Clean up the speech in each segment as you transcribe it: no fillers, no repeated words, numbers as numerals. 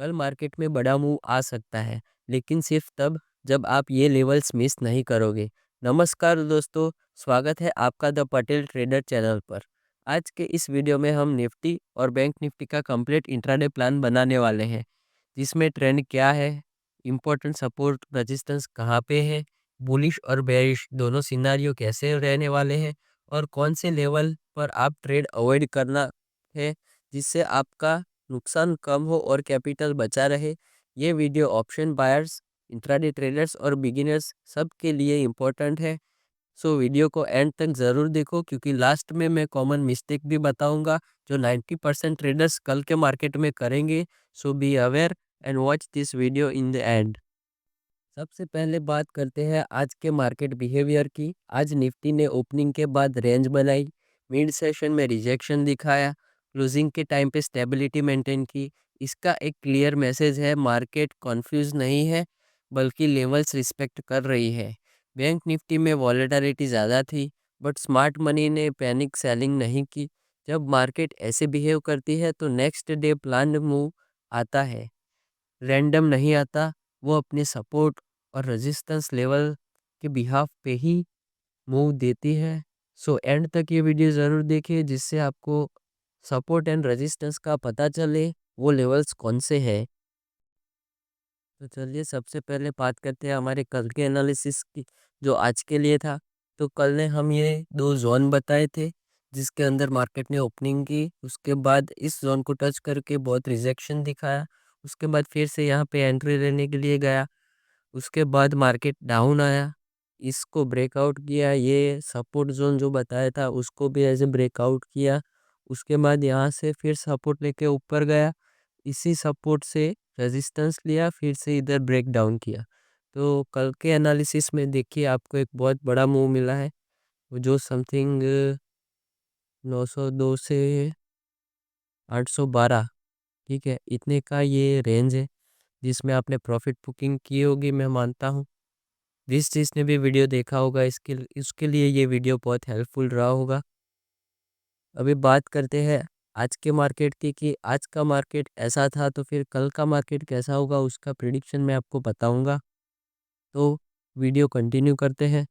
कल मार्केट में बड़ा मूव आ सकता है, लेकिन सिर्फ तब जब आप ये लेवल्स मिस नहीं करोगे। नमस्कार दोस्तों, स्वागत है आपका द पटेल ट्रेडर चैनल पर। आज के इस वीडियो में हम निफ्टी और बैंक निफ्टी का कंप्लीट इंट्राडे प्लान बनाने वाले हैं, जिसमें ट्रेंड क्या है, इम्पोर्टेंट सपोर्ट रेजिस्टेंस कहाँ पे है, बुलिश और बेरिश दोनों सिनारियो कैसे रहने वाले हैं और कौन से लेवल पर आप ट्रेड अवॉइड करना है जिससे आपका नुकसान कम हो और कैपिटल बचा रहे। ये video option buyers, intraday traders और बिगिनर्स सब के लिए इम्पोर्टेंट है। सो वीडियो को एंड तक ज़रूर देखो, क्योंकि लास्ट में मैं कॉमन मिस्टेक भी बताऊंगा जो 90% ट्रेडर्स कल के मार्केट में करेंगे। So be aware and watch this video in the end. सबसे पहले बात करते हैं आज के मार्केट बिहेवियर की। आज निफ्टी ने ओपनिंग के बाद रेंज बनाई, मिड सेशन में रिजेक्शन दिखाया, क्लोजिंग के टाइम पे स्टेबिलिटी मेंटेन की। इसका एक क्लियर मैसेज है, मार्केट कॉन्फ्यूज नहीं है बल्कि लेवल्स रिस्पेक्ट कर रही है। बैंक निफ्टी में वॉलेटिलिटी ज़्यादा थी, बट स्मार्ट मनी ने पैनिक सेलिंग नहीं की। जब मार्केट ऐसे बिहेव करती है तो नेक्स्ट डे प्लान मूव आता है, रैंडम नहीं आता। वो अपने सपोर्ट और रेजिस्टेंस लेवल के बिहाफ पे ही मूव देती है। सो एंड तक ये वीडियो ज़रूर देखिए, जिससे आपको सपोर्ट एंड रेजिस्टेंस का पता चले वो लेवल्स कौन से हैं। तो चलिए सबसे पहले बात करते हैं हमारे कल के एनालिसिस की, जो आज के लिए था। तो कल ने हम ये दो जोन बताए थे जिसके अंदर मार्केट ने ओपनिंग की, उसके बाद इस जोन को टच करके बहुत रिजेक्शन दिखाया, उसके बाद फिर से यहाँ पे एंट्री लेने के लिए गया, उसके बाद मार्केट डाउन आया, इसको ब्रेकआउट किया, ये सपोर्ट जोन जो बताया था उसको भी ऐसे ब्रेकआउट किया। उसके बाद यहाँ से फिर सपोर्ट लेके ऊपर गया, इसी सपोर्ट से रेजिस्टेंस लिया, फिर से इधर ब्रेक डाउन किया। तो कल के एनालिसिस में देखिए आपको एक बहुत बड़ा मूव मिला है, वो जो समथिंग 902 से 812, ठीक है, इतने का ये रेंज है जिसमें आपने प्रॉफिट बुकिंग की होगी, मैं मानता हूँ। जिस चीज़ ने भी वीडियो देखा होगा इसके लिए ये वीडियो बहुत हेल्पफुल रहा होगा। अभी बात करते हैं आज के मार्केट की, कि आज का मार्केट ऐसा था तो फिर कल का मार्केट कैसा होगा उसका प्रिडिक्शन मैं आपको बताऊंगा। तो वीडियो कंटिन्यू करते हैं।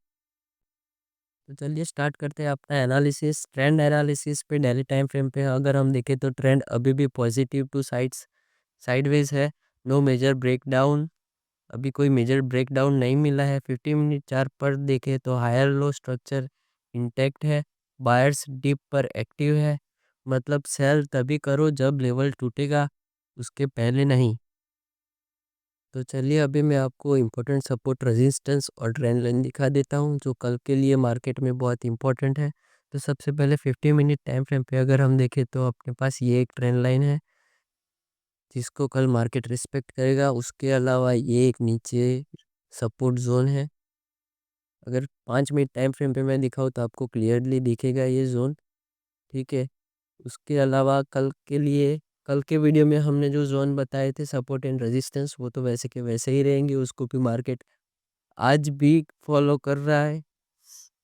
तो चलिए स्टार्ट करते हैं अपना एनालिसिस। ट्रेंड एनालिसिस पे डेली टाइम फ्रेम पे अगर हम देखें तो ट्रेंड अभी भी पॉजिटिव टू साइडवेज है। नो मेजर ब्रेकडाउन, अभी कोई मेजर ब्रेकडाउन नहीं मिला है। 50 मिनट चार्ट पर देखें तो हायर लो स्ट्रक्चर इंटैक्ट है, बायर्स डिप पर एक्टिव है, मतलब सेल तभी करो जब लेवल टूटेगा, उसके पहले नहीं। तो चलिए अभी मैं आपको इम्पोर्टेंट सपोर्ट रेजिस्टेंस और ट्रेंड लाइन दिखा देता हूँ जो कल के लिए मार्केट में बहुत इंपॉर्टेंट है। तो सबसे पहले 50 मिनट टाइम फ्रेम पे अगर हम देखें तो अपने पास ये एक ट्रेंड लाइन है जिसको कल मार्केट रिस्पेक्ट करेगा। उसके अलावा ये एक नीचे सपोर्ट जोन है। अगर 5 मिनट टाइम फ्रेम पे मैं दिखाऊँ तो आपको क्लियरली दिखेगा ये जोन, ठीक है। उसके अलावा कल के वीडियो में हमने जो जोन बताए थे सपोर्ट एंड रेजिस्टेंस, वो तो वैसे के वैसे ही रहेंगे, उसको भी मार्केट आज भी फॉलो कर रहा है,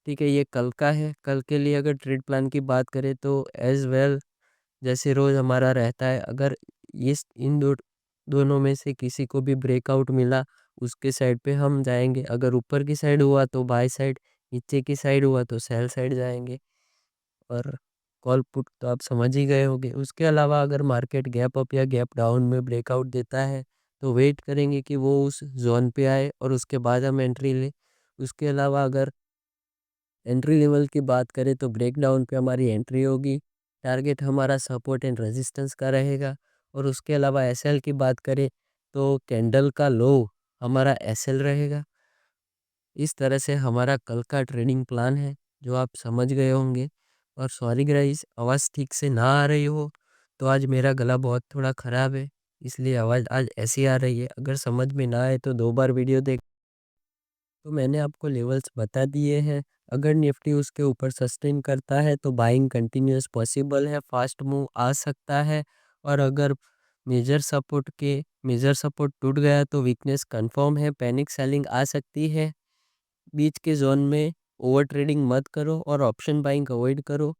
ठीक है। ये कल का है। कल के लिए अगर ट्रेड प्लान की बात करें तो एज वेल जैसे रोज़ हमारा रहता है, अगर इन दोनों में से किसी को भी ब्रेकआउट मिला उसके साइड पे हम जाएंगे। अगर ऊपर की साइड हुआ तो बाय साइड, नीचे की साइड हुआ तो सेल साइड जाएंगे। और कॉल पुट तो आप समझ ही गए होंगे। उसके अलावा अगर मार्केट गैप अप या गैप डाउन में ब्रेकआउट देता है तो वेट करेंगे कि वो उस जोन पे आए और उसके बाद हम एंट्री लें। उसके अलावा अगर एंट्री लेवल की बात करें तो ब्रेक डाउन पे हमारी एंट्री होगी, टारगेट हमारा सपोर्ट एंड रेजिस्टेंस का रहेगा। और उसके अलावा एसएल की बात करें तो कैंडल का लो हमारा एसएल रहेगा। इस तरह से हमारा कल का ट्रेडिंग प्लान है जो आप समझ गए होंगे। और सॉरी गाइस, आवाज़ ठीक से ना आ रही हो तो आज मेरा गला बहुत थोड़ा ख़राब है, इसलिए आवाज़ आज ऐसी आ रही है। अगर समझ में ना आए तो 2 बार वीडियो देख। तो मैंने आपको लेवल्स बता दिए हैं। अगर निफ्टी उसके ऊपर सस्टेन करता है तो बाइंग कंटिन्यूस पॉसिबल है, फास्ट मूव आ सकता है। और अगर मेजर सपोर्ट टूट गया तो वीकनेस कंफर्म है, पैनिक सेलिंग आ सकती है। बीच के जोन में ओवर ट्रेडिंग मत करो और ऑप्शन बाइंग अवॉइड करो,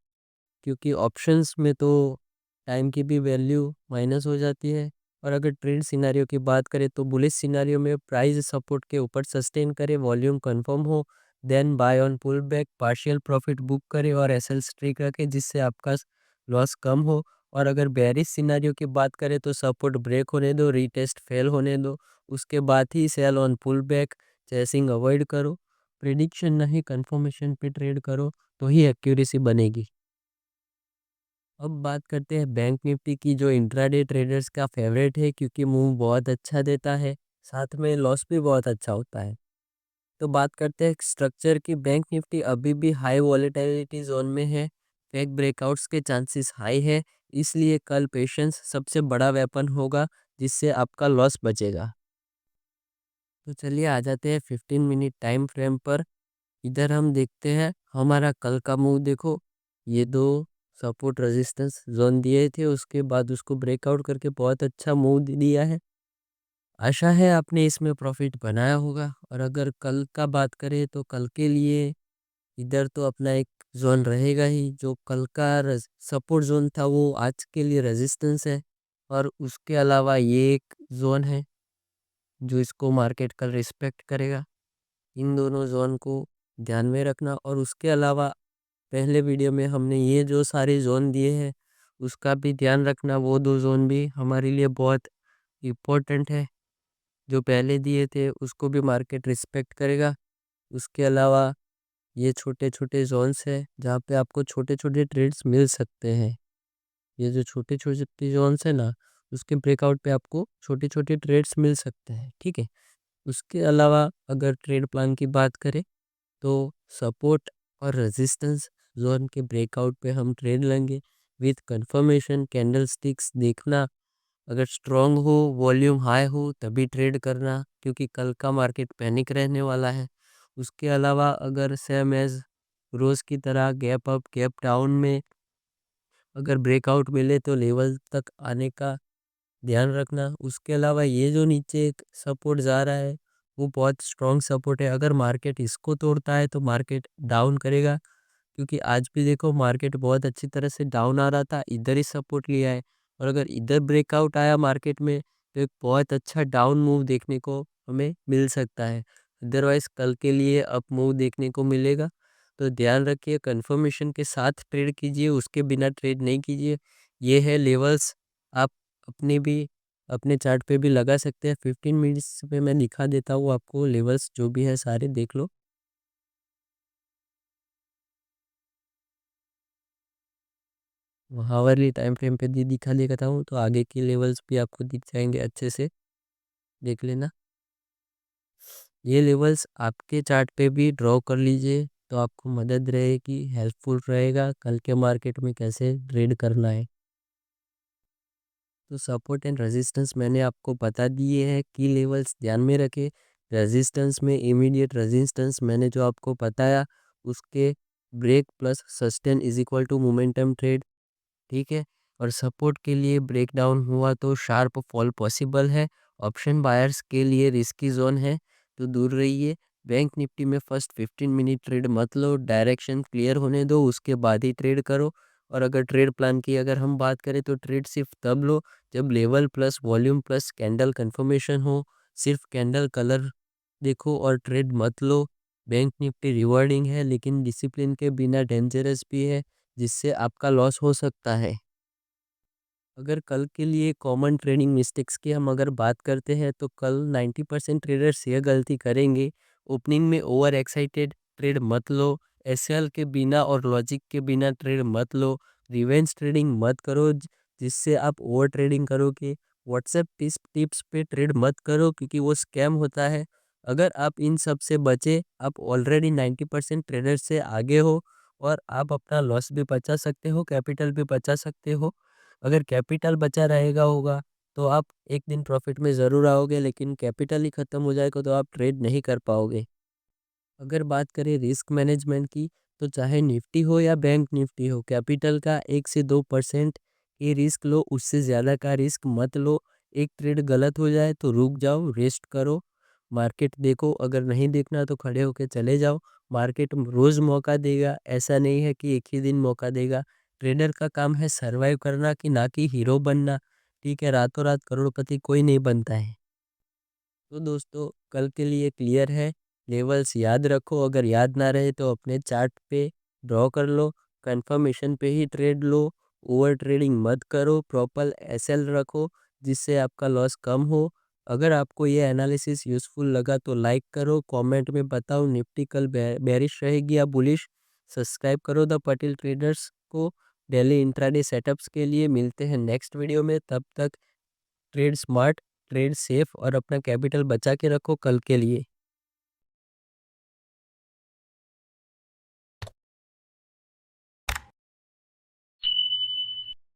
क्योंकि ऑप्शंस में तो टाइम की भी वैल्यू माइनस हो जाती है। और अगर ट्रेड सिनेरियो की बात करें तो बुलिश सिनेरियो में प्राइस सपोर्ट के ऊपर सस्टेन करे, वॉल्यूम कंफर्म हो, then buy on pull back, partial profit book करे और एसएल स्ट्रिक रखे जिससे आपका लॉस कम हो। और अगर बेरिश सिनेरियो की बात करें तो सपोर्ट ब्रेक होने दो, रीटेस्ट फेल होने दो, उसके बाद ही sell on pull back, chasing avoid करो, प्रिडिक्शन नहीं कंफर्मेशन पे ट्रेड करो तो ही एक्यूरेसी बनेगी। अब बात करते हैं बैंक निफ्टी की, जो इंट्राडे ट्रेडर्स का फेवरेट है क्योंकि मूव बहुत अच्छा देता है, साथ में लॉस भी बहुत अच्छा होता है। तो बात करते हैं स्ट्रक्चर की। बैंक निफ्टी अभी भी हाई वॉलेटिलिटी जोन में है, फेक ब्रेकआउट्स के चांसेस हाई है, इसलिए कल पेशेंस सबसे बड़ा वेपन होगा जिससे आपका लॉस बचेगा। तो चलिए आ जाते हैं 15 मिनट टाइम फ्रेम पर। इधर हम देखते हैं हमारा कल का मूव देखो, ये दो सपोर्ट रेजिस्टेंस जोन दिए थे, उसके बाद उसको ब्रेकआउट करके बहुत अच्छा मूव दिया है। आशा है आपने इसमें प्रॉफिट बनाया होगा। और अगर कल का बात करें तो कल के लिए इधर तो अपना एक जोन रहेगा ही, जो कल का सपोर्ट जोन था वो आज के लिए रेजिस्टेंस है। और उसके अलावा ये एक जोन है जो इसको मार्केट कल रिस्पेक्ट करेगा। इन दोनों जोन को ध्यान में रखना। और उसके अलावा पहले वीडियो में हमने ये जो सारे जोन दिए हैं उसका भी ध्यान रखना, वो दो जोन भी हमारे लिए बहुत इम्पोर्टेंट है। जो पहले दिए थे उसको भी मार्केट रिस्पेक्ट करेगा। उसके अलावा ये छोटे छोटे जोन्स है जहाँ पे आपको छोटे छोटे ट्रेड्स मिल सकते हैं। ये जो छोटे छोटे जोन्स है ना, उसके ब्रेकआउट पे आपको छोटे छोटे ट्रेड्स मिल सकते हैं, ठीक है। उसके अलावा अगर ट्रेड प्लान की बात करें तो सपोर्ट और रेजिस्टेंस जोन के ब्रेकआउट पे हम ट्रेड लेंगे विथ कंफर्मेशन। कैंडल स्टिक्स देखना, अगर स्ट्रॉन्ग हो, वॉल्यूम हाई हो तभी ट्रेड करना क्योंकि कल का मार्केट पैनिक रहने वाला है। उसके अलावा अगर सेम एज रोज़ की तरह गैप अप गैप डाउन में अगर ब्रेकआउट मिले तो लेवल तक आने का ध्यान रखना। उसके अलावा ये जो नीचे एक सपोर्ट जा रहा है वो बहुत स्ट्रॉन्ग सपोर्ट है, अगर मार्केट इसको तोड़ता है तो मार्केट डाउन करेगा। क्योंकि आज भी देखो मार्केट बहुत अच्छी तरह से डाउन आ रहा था, इधर ही सपोर्ट लिया है। और अगर इधर ब्रेकआउट आया मार्केट में तो एक बहुत अच्छा डाउन मूव देखने को हमें मिल सकता है। अदरवाइज कल के लिए अप मूव देखने को मिलेगा। तो ध्यान रखिए, कंफर्मेशन के साथ ट्रेड कीजिए, उसके बिना ट्रेड नहीं कीजिए। ये है लेवल्स, आप अपने भी अपने चार्ट पे भी लगा सकते हैं। 15 मिनट्स पे मैं दिखा देता हूँ आपको, लेवल्स जो भी है सारे देख लो। हावरली टाइम फ्रेम पे भी दिखा देता हूँ तो आगे की लेवल्स भी आपको दिख जाएंगे, अच्छे से देख लेना। ये लेवल्स आपके चार्ट पे भी ड्रॉ कर लीजिए तो आपको मदद रहेगी, हेल्पफुल रहेगा कल के मार्केट में कैसे ट्रेड करना है। तो सपोर्ट एंड रेजिस्टेंस मैंने आपको बता दिए हैं, की लेवल्स ध्यान में रखें। रेजिस्टेंस में इमीडिएट रेजिस्टेंस मैंने जो आपको बताया उसके break plus sustain is equal to momentum trade, ठीक है। और सपोर्ट के लिए ब्रेकडाउन हुआ तो शार्प फॉल पॉसिबल है। ऑप्शन बायर्स के लिए रिस्की जोन है तो दूर रहिए। बैंक निफ्टी में फर्स्ट 15 मिनट ट्रेड मत लो, डायरेक्शन क्लियर होने दो उसके बाद ही ट्रेड करो। और अगर ट्रेड प्लान की अगर हम बात करें तो ट्रेड सिर्फ तब लो जब level plus volume plus candle confirmation हो। सिर्फ कैंडल कलर देखो और ट्रेड मत लो। बैंक निफ्टी रिवॉर्डिंग है लेकिन डिसिप्लिन के बिना डेंजरस भी है, जिससे आपका लॉस हो सकता है। अगर कल के लिए कॉमन ट्रेडिंग मिस्टेक्स की हम अगर बात करते हैं तो कल 90% ट्रेडर्स ये गलती करेंगे। ओपनिंग में ओवर एक्साइटेड ट्रेड मत लो, एसएल के बिना और लॉजिक के बिना ट्रेड मत लो, रिवेंज ट्रेडिंग मत करो जिससे आप ओवर ट्रेडिंग करोगे। व्हाट्सएप टिप्स पे ट्रेड मत करो क्योंकि वो स्कैम होता है। अगर आप इन सब से बचे, आप ऑलरेडी 90% ट्रेडर से आगे हो और आप अपना लॉस भी बचा सकते हो, कैपिटल भी बचा सकते हो। अगर कैपिटल बचा रहेगा होगा तो आप एक दिन प्रॉफिट में ज़रूर आओगे, लेकिन कैपिटल ही ख़त्म हो जाएगा तो आप ट्रेड नहीं कर पाओगे। अगर बात करें रिस्क मैनेजमेंट की तो चाहे निफ्टी हो या बैंक निफ्टी हो, कैपिटल का 1 से 2% ये रिस्क लो, उससे ज़्यादा का रिस्क मत लो। एक ट्रेड गलत हो जाए तो रुक जाओ, रेस्ट करो, मार्केट देखो, अगर नहीं देखना तो खड़े होके चले जाओ। मार्केट रोज़ मौका देगा, ऐसा नहीं है कि एक ही दिन मौका देगा। ट्रेडर का काम है सर्वाइव करना कि ना कि हीरो बनना। ठीक है, रातों रात करोड़पति कोई नहीं बनता है। तो दोस्तों कल के लिए क्लियर है, लेवल्स याद रखो, अगर याद ना रहे तो अपने चार्ट पे ड्रॉ कर लो, कंफर्मेशन पे ही ट्रेड लो, ओवर ट्रेडिंग मत करो, प्रॉपर एसएल रखो जिससे आपका लॉस कम हो। अगर आपको ये एनालिसिस यूज़फुल लगा तो लाइक करो, कमेंट में बताओ निफ्टी कल बेरिश रहेगी या बुलिश। सब्सक्राइब करो द पटेल ट्रेडर्स को डेली इंट्राडे सेटअप्स के लिए। मिलते हैं नेक्स्ट वीडियो में, तब तक ट्रेड स्मार्ट, ट्रेड सेफ और अपना कैपिटल बचा के रखो कल के लिए।